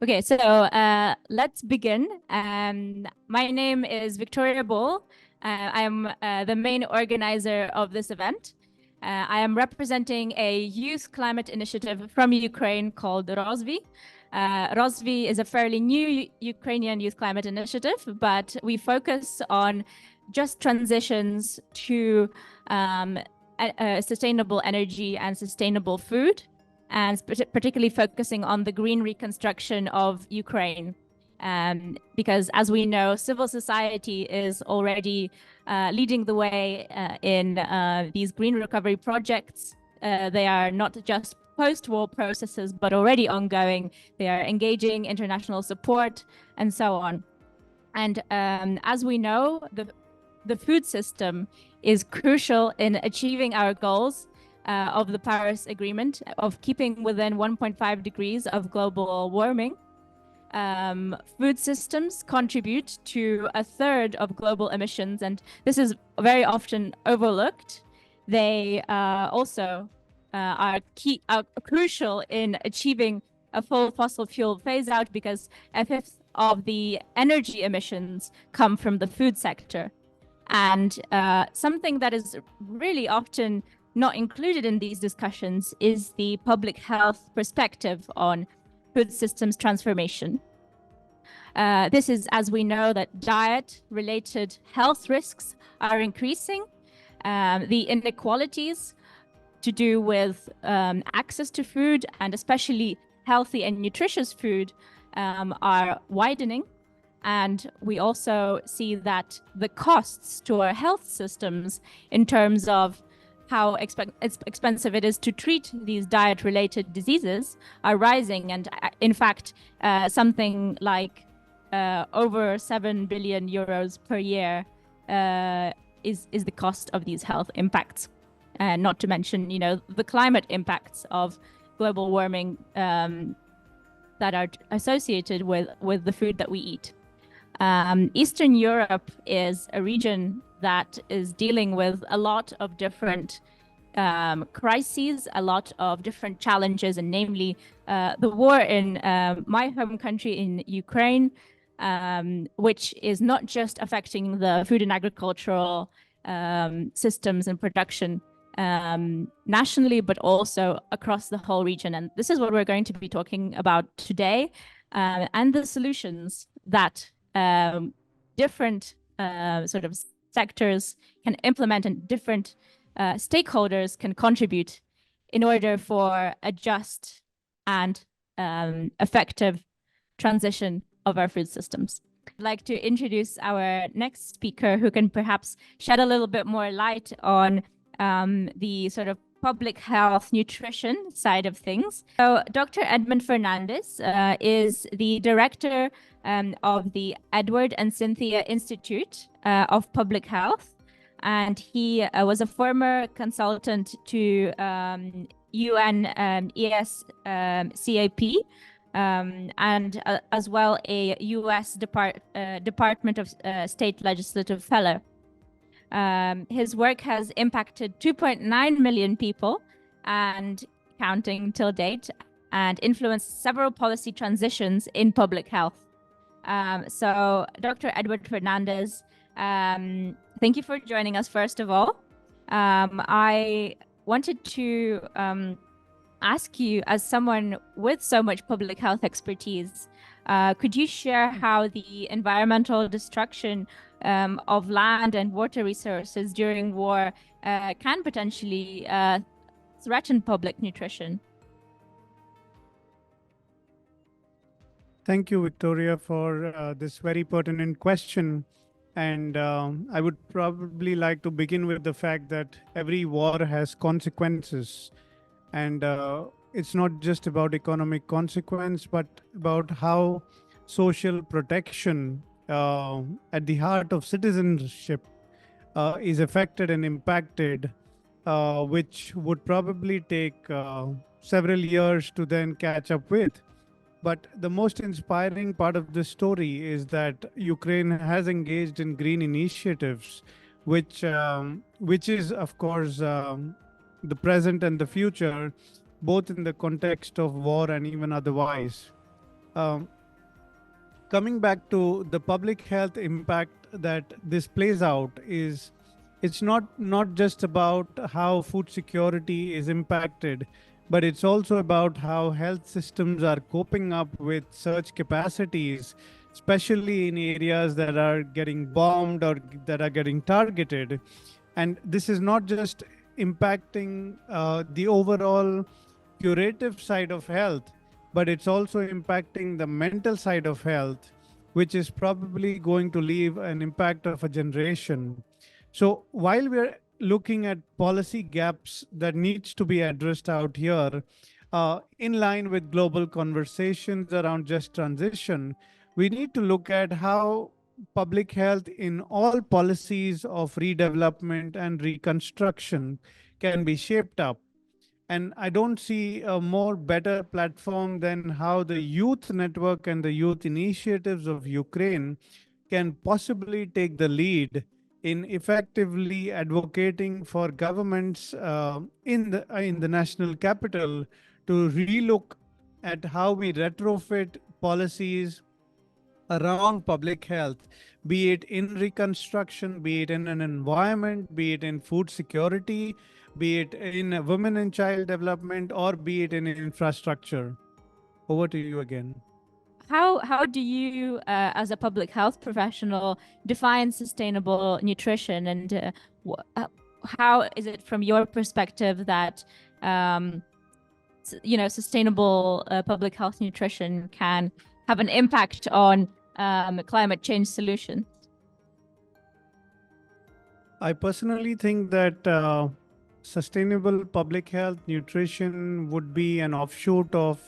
Okay, so let's begin. My name is Victoria Ball. I am the main organizer of this event. I am representing a youth climate initiative from Ukraine called ROSVI. ROSVI is a fairly new Ukrainian youth climate initiative, but we focus on just transitions to sustainable energy and sustainable food, and particularly focusing on the green reconstruction of Ukraine. Because as we know, civil society is already leading the way in these green recovery projects. They are not just post-war processes, but already ongoing. They are engaging international support and so on. And as we know, the food system is crucial in achieving our goals of the Paris Agreement of keeping within 1.5 degrees of global warming. Food systems contribute to a third of global emissions, and this is very often overlooked. They also are crucial in achieving a full fossil fuel phase out, because a fifth of the energy emissions come from the food sector. And something that is really often not included in these discussions is the public health perspective on food systems transformation. This is, as we know, that diet-related health risks are increasing. The inequalities to do with access to food, and especially healthy and nutritious food, are widening. And we also see that the costs to our health systems in terms of how expensive it is to treat these diet-related diseases are rising. And in fact, something like over 7 billion euros per year is the cost of these health impacts. Not to mention, the climate impacts of global warming that are associated with the food that we eat. Eastern Europe is a region that is dealing with a lot of different crises, a lot of different challenges, and namely the war in my home country in Ukraine, which is not just affecting the food and agricultural systems and production nationally, but also across the whole region. And this is what we're going to be talking about today, and the solutions that different sort of sectors can implement and different stakeholders can contribute in order for a just and effective transition of our food systems. I'd like to introduce our next speaker, who can perhaps shed a little bit more light on the sort of public health nutrition side of things. So Dr. Edmond Fernandes is the director of the Edward and Cynthia Institute of Public Health, and he was a former consultant to UN ESCAP, and as well a US Department of State Legislative Fellow. His work has impacted 2.9 million people and counting till date, and influenced several policy transitions in public health. So Dr. Edward Fernandes, thank you for joining us, first of all. I wanted to ask you, as someone with so much public health expertise, could you share how the environmental destruction of land and water resources during war can potentially threaten public nutrition? Thank you, Victoria, for this very pertinent question. And I would probably like to begin with the fact that every war has consequences. And it's not just about economic consequence, but about how social protection at the heart of citizenship is affected and impacted, which would probably take several years to then catch up with. But the most inspiring part of this story is that Ukraine has engaged in green initiatives, which is, of course, the present and the future, both in the context of war and even otherwise. Um, Coming back to the public health impact that this plays out is, it's not just about how food security is impacted, but it's also about how health systems are coping up with surge capacities, especially in areas that are getting bombed or that are getting targeted. And this is not just impacting the overall curative side of health, but it's also impacting the mental side of health, which is probably going to leave an impact of a generation. So while we're looking at policy gaps that needs to be addressed out here, in line with global conversations around just transition, we need to look at how public health in all policies of redevelopment and reconstruction can be shaped up. And I don't see a more better platform than how the youth network and the youth initiatives of Ukraine can possibly take the lead in effectively advocating for governments in the national capital to relook at how we retrofit policies around public health, be it in reconstruction, be it in an environment, be it in food security, be it in women and child development, or be it in infrastructure. Over to you again. How do you, as a public health professional, define sustainable nutrition, and how is it from your perspective that sustainable public health nutrition can have an impact on climate change solutions? I personally think that sustainable public health nutrition would be an offshoot of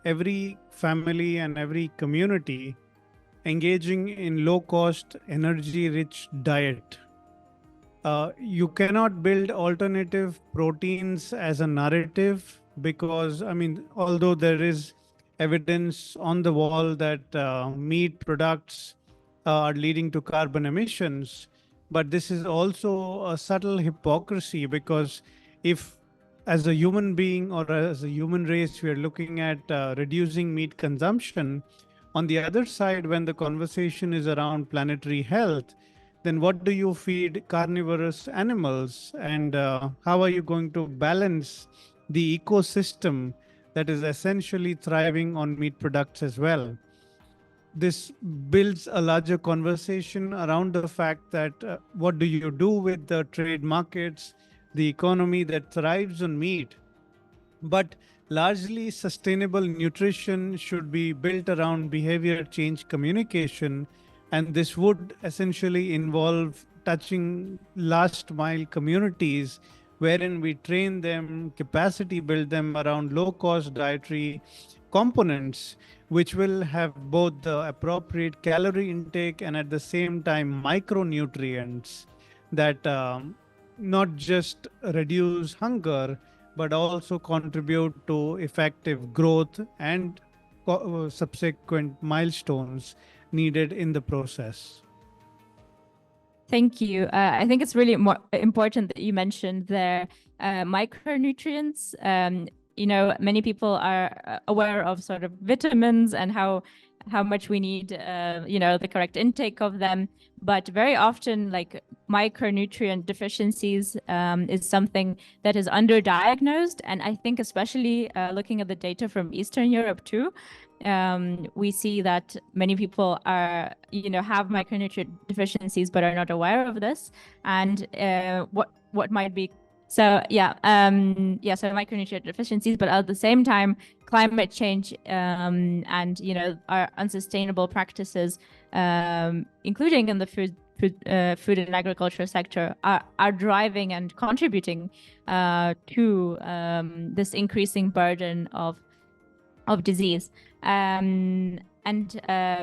every family and every community engaging in low cost, energy rich diet. You cannot build alternative proteins as a narrative because, I mean, although there is evidence on the wall that meat products are leading to carbon emissions, but this is also a subtle hypocrisy because if, as a human being or as a human race, we are looking at reducing meat consumption, on the other side, when the conversation is around planetary health, then what do you feed carnivorous animals? And how are you going to balance the ecosystem that is essentially thriving on meat products as well? This builds a larger conversation around the fact that what do you do with the trade markets, the economy that thrives on meat? But largely, sustainable nutrition should be built around behavior change communication. And this would essentially involve touching last mile communities wherein we train them, capacity build them around low cost dietary components, which will have both the appropriate calorie intake and at the same time micronutrients that not just reduce hunger but also contribute to effective growth and subsequent milestones needed in the process. Thank you. I think it's really important that you mentioned the micronutrients. Many people are aware of sort of vitamins and how much we need, the correct intake of them. But very often, like micronutrient deficiencies is something that is underdiagnosed. And I think especially looking at the data from Eastern Europe too, we see that many people are, have micronutrient deficiencies, but are not aware of this. And what might be so micronutrient deficiencies, but at the same time, climate change and our unsustainable practices, including in the food and agriculture sector, are driving and contributing to this increasing burden of disease. And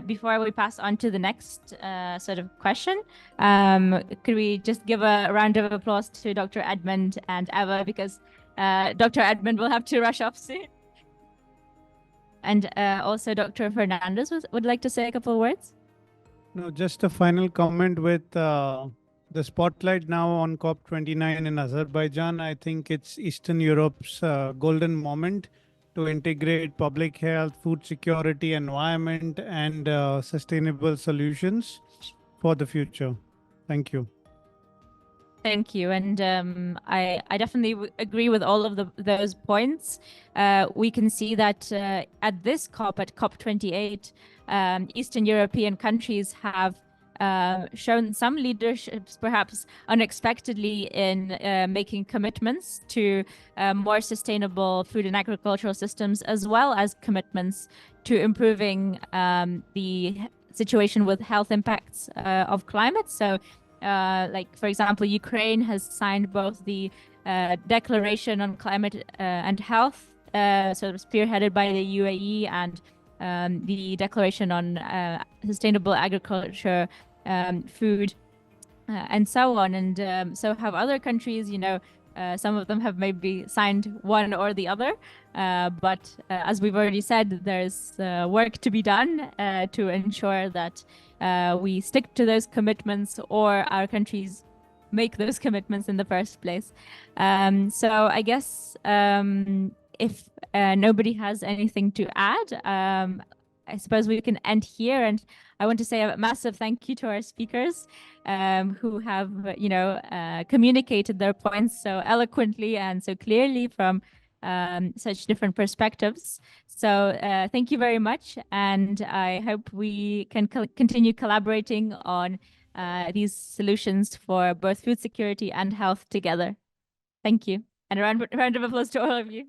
before we pass on to the next sort of question, could we just give a round of applause to Dr. Edmond and Eva, because Dr. Edmond will have to rush off soon. And also Dr. Fernandes would like to say a couple of words. No, just a final comment with the spotlight now on COP29 in Azerbaijan. I think it's Eastern Europe's golden moment to integrate public health, food security, environment, and sustainable solutions for the future. Thank you. Thank you. And I definitely agree with all of those points. We can see that at this COP, at COP28, Eastern European countries have shown some leaderships, perhaps unexpectedly, in making commitments to more sustainable food and agricultural systems, as well as commitments to improving the situation with health impacts of climate. So like, for example, Ukraine has signed both the Declaration on Climate and Health, sort of spearheaded by the UAE, and the Declaration on Sustainable Agriculture, Food, and so on. And so have other countries, you know, some of them have maybe signed one or the other. But as we've already said, there's work to be done to ensure that we stick to those commitments, or our countries make those commitments in the first place. So I guess if nobody has anything to add, I suppose we can end here. And I want to say a massive thank you to our speakers who have, you know, communicated their points so eloquently and so clearly from such different perspectives. So thank you very much. And I hope we can continue collaborating on these solutions for both food security and health together. Thank you. And a round of applause to all of you.